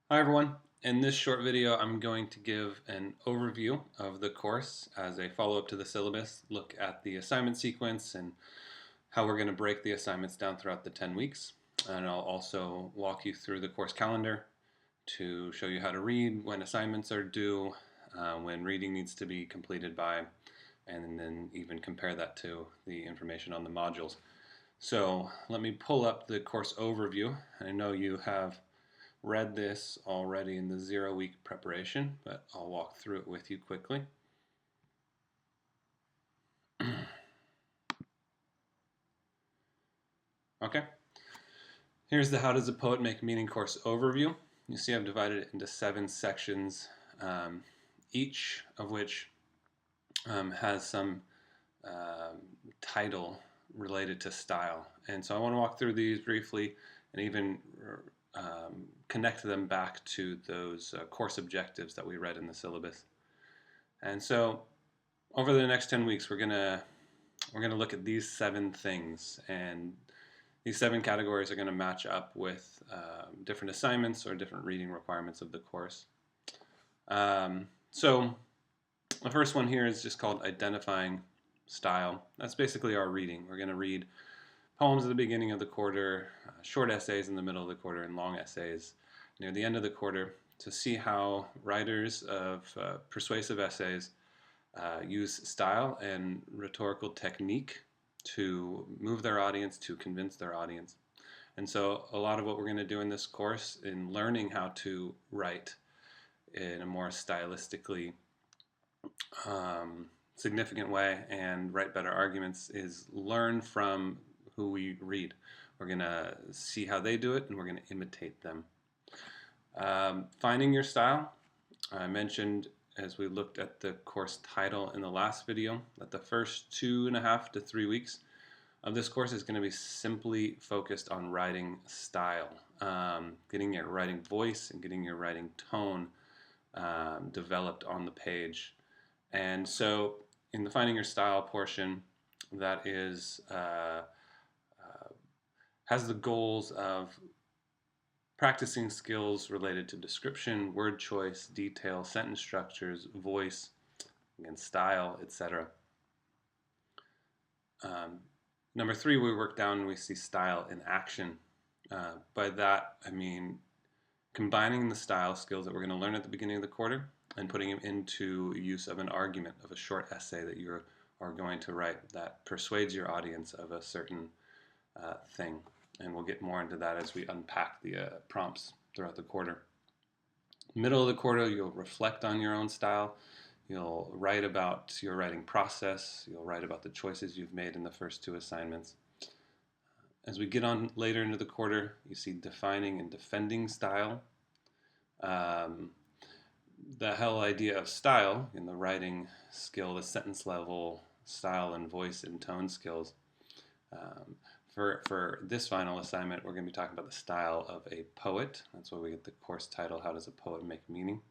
Hi everyone. In this short video I'm going to give an overview of the course as a follow-up to the syllabus, look at the assignment sequence and how we're going to break the assignments down throughout the 10 weeks. And I'll also walk you through the course calendar to show you how to read, when assignments are due, when reading needs to be completed by, and then even compare that to the information on the modules. So let me pull up the course overview. I know you have read this already in the 0-week preparation, but I'll walk through it with you quickly. Okay, here's the How Does a Poet Make Meaning course overview. You see I've divided it into 7 sections, each of which has some title related to style. And so I want to walk through these briefly and even connect them back to those course objectives that we read in the syllabus. And so over the next 10 weeks we're gonna look at these 7 things, and these 7 categories are going to match up with different assignments or different reading requirements of the course. So the first one here is just called identifying style. That's basically our reading. We're going to read poems at the beginning of the quarter, short essays in the middle of the quarter, and long essays near the end of the quarter to see how writers of persuasive essays use style and rhetorical technique to move their audience, to convince their audience. And so a lot of what we're going to do in this course in learning how to write in a more stylistically significant way and write better arguments is learn from who we read. We're going to see how they do it and we're going to imitate them. Finding your style. I mentioned as we looked at the course title in the last video that the first 2.5 to 3 weeks of this course is going to be simply focused on writing style, getting your writing voice and getting your writing tone developed on the page. And so in the finding your style portion, that is has the goals of practicing skills related to description, word choice, detail, sentence structures, voice, again, style, etc. Number 3, we work down and we see style in action. By that, I mean combining the style skills that we're going to learn at the beginning of the quarter and putting them into use of an argument, of a short essay that you are going to write that persuades your audience of a certain thing. And we'll get more into that as we unpack the prompts throughout the quarter. Middle of the quarter, you'll reflect on your own style. You'll write about your writing process. You'll write about the choices you've made in the first 2 assignments. As we get on later into the quarter, you see defining and defending style. The whole idea of style in the writing skill, the sentence level style and voice and tone skills. For this final assignment, we're going to be talking about the style of a poet. That's why we get the course title, How Does a Poet Make Meaning?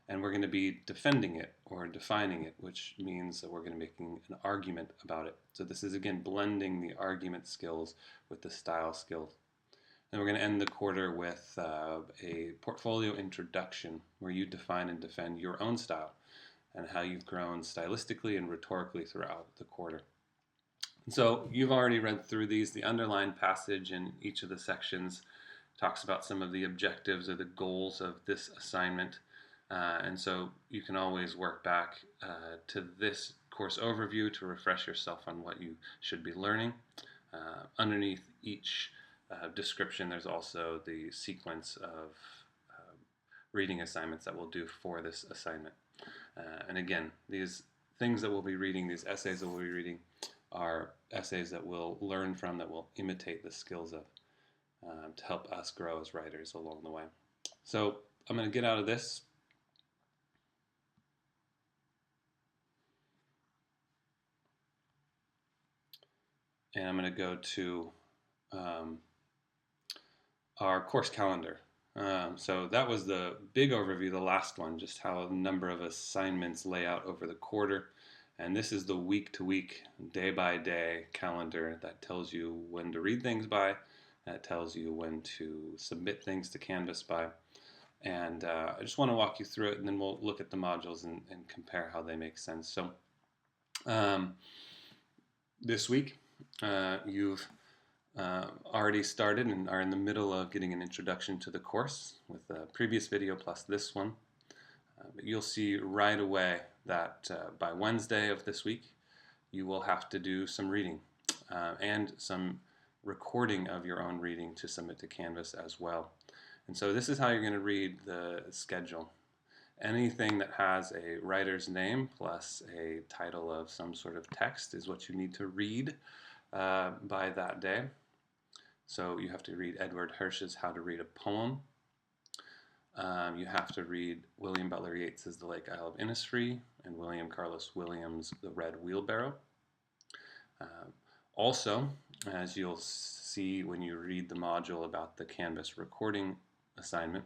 And we're going to be defending it or defining it, which means that we're going to be making an argument about it. So this is, again, blending the argument skills with the style skills. Then we're going to end the quarter with a portfolio introduction where you define and defend your own style and how you've grown stylistically and rhetorically throughout the quarter. So you've already read through these. The underlined passage in each of the sections talks about some of the objectives or the goals of this assignment. And so you can always work back to this course overview to refresh yourself on what you should be learning. Underneath each description, there's also the sequence of reading assignments that we'll do for this assignment. And again, these things that we'll be reading, these essays that we'll be reading, are essays that we'll learn from, that we'll imitate the skills of to help us grow as writers along the way. So I'm going to get out of this. And I'm going to go to our course calendar. So that was the big overview, the last one, just how a number of assignments lay out over the quarter. And this is the week-to-week, day-by-day calendar that tells you when to read things by, that tells you when to submit things to Canvas by. And I just want to walk you through it, and then we'll look at the modules and compare how they make sense. So this week, you've already started and are in the middle of getting an introduction to the course with the previous video plus this one. But you'll see right away that by Wednesday of this week, you will have to do some reading and some recording of your own reading to submit to Canvas as well. And so this is how you're going to read the schedule. Anything that has a writer's name plus a title of some sort of text is what you need to read by that day. So you have to read Edward Hirsch's How to Read a Poem. You have to read William Butler Yeats's The Lake Isle of Innisfree and William Carlos Williams' The Red Wheelbarrow. Also, as you'll see when you read the module about the Canvas recording assignment,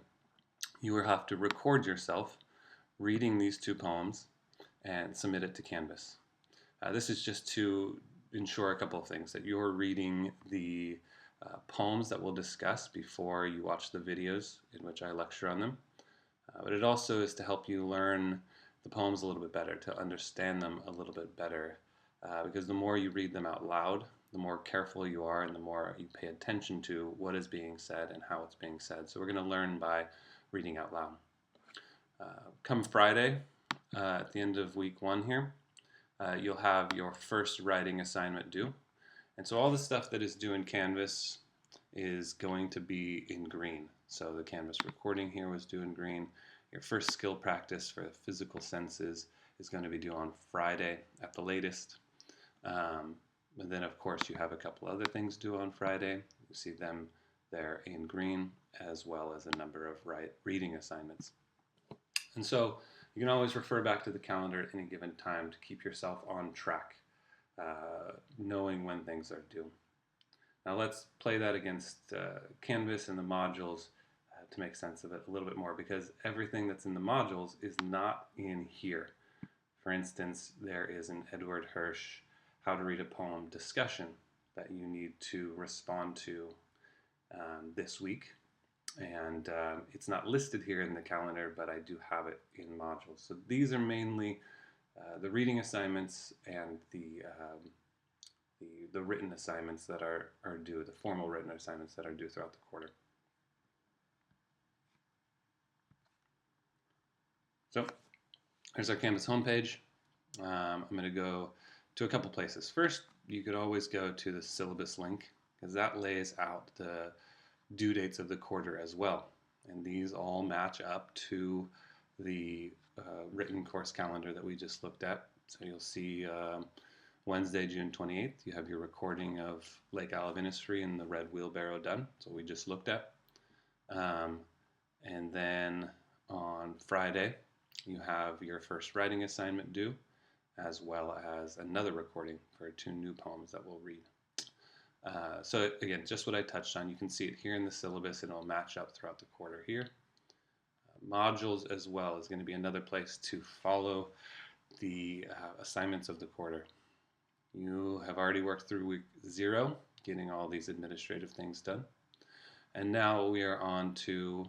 you will have to record yourself reading these two poems and submit it to Canvas. This is just to ensure a couple of things, that you're reading the poems that we'll discuss before you watch the videos in which I lecture on them. But it also is to help you learn the poems a little bit better, to understand them a little bit better, because the more you read them out loud, the more careful you are and the more you pay attention to what is being said and how it's being said. So we're going to learn by reading out loud. Come Friday, at the end of week 1 here, you'll have your first writing assignment due. And so all the stuff that is due in Canvas is going to be in green. So the Canvas recording here was due in green. Your first skill practice for the physical senses is going to be due on Friday at the latest. And then of course you have a couple other things due on Friday. You see them there in green, as well as a number of reading assignments. And so you can always refer back to the calendar at any given time to keep yourself on track, knowing when things are due. Now let's play that against Canvas and the modules to make sense of it a little bit more, because everything that's in the modules is not in here. For instance, there is an Edward Hirsch How to Read a Poem discussion that you need to respond to this week. And it's not listed here in the calendar, but I do have it in modules. So these are mainly the reading assignments and the written assignments that are due, the formal written assignments that are due throughout the quarter. So here's our Canvas homepage. I'm going to go to a couple places. First, you could always go to the syllabus link, because that lays out the due dates of the quarter as well. And these all match up to the written course calendar that we just looked at. So you'll see Wednesday, June 28th, you have your recording of Lake Isle of Innisfree and the Red Wheelbarrow done, so we just looked at. And then on Friday, you have your first writing assignment due, as well as another recording for 2 new poems that we'll read. So again, just what I touched on, you can see it here in the syllabus, and it'll match up throughout the quarter here. Modules as well is going to be another place to follow the assignments of the quarter. You have already worked through week 0, getting all these administrative things done. And now we are on to,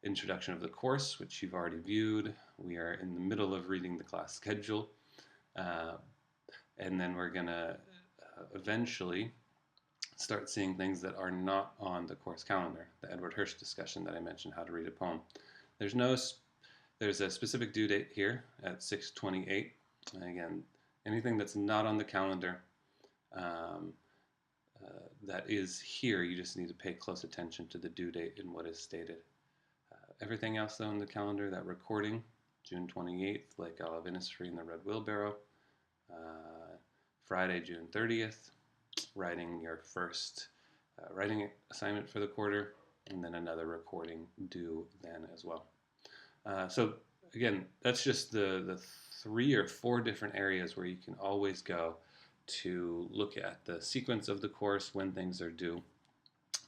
introduction of the course, which you've already viewed. We are in the middle of reading the class schedule. And then we're going to eventually start seeing things that are not on the course calendar. The Edward Hirsch discussion that I mentioned, How to Read a Poem. There's a specific due date here at 6/28. And again, anything that's not on the calendar that is here, you just need to pay close attention to the due date and what is stated. Everything else though on the calendar, that recording, June 28th, Lake Isle of Innisfree and the Red Wheelbarrow. Friday, June 30th, writing your first writing assignment for the quarter, and then another recording due then as well. So again, that's just the 3 or 4 different areas where you can always go to look at the sequence of the course, when things are due,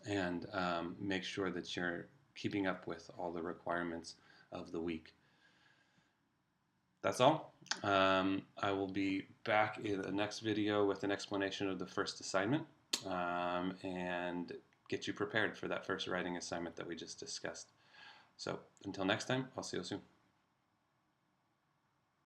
and make sure that you're keeping up with all the requirements of the week. That's all. I will be back in the next video with an explanation of the first assignment and get you prepared for that first writing assignment that we just discussed. So until next time, I'll see you soon.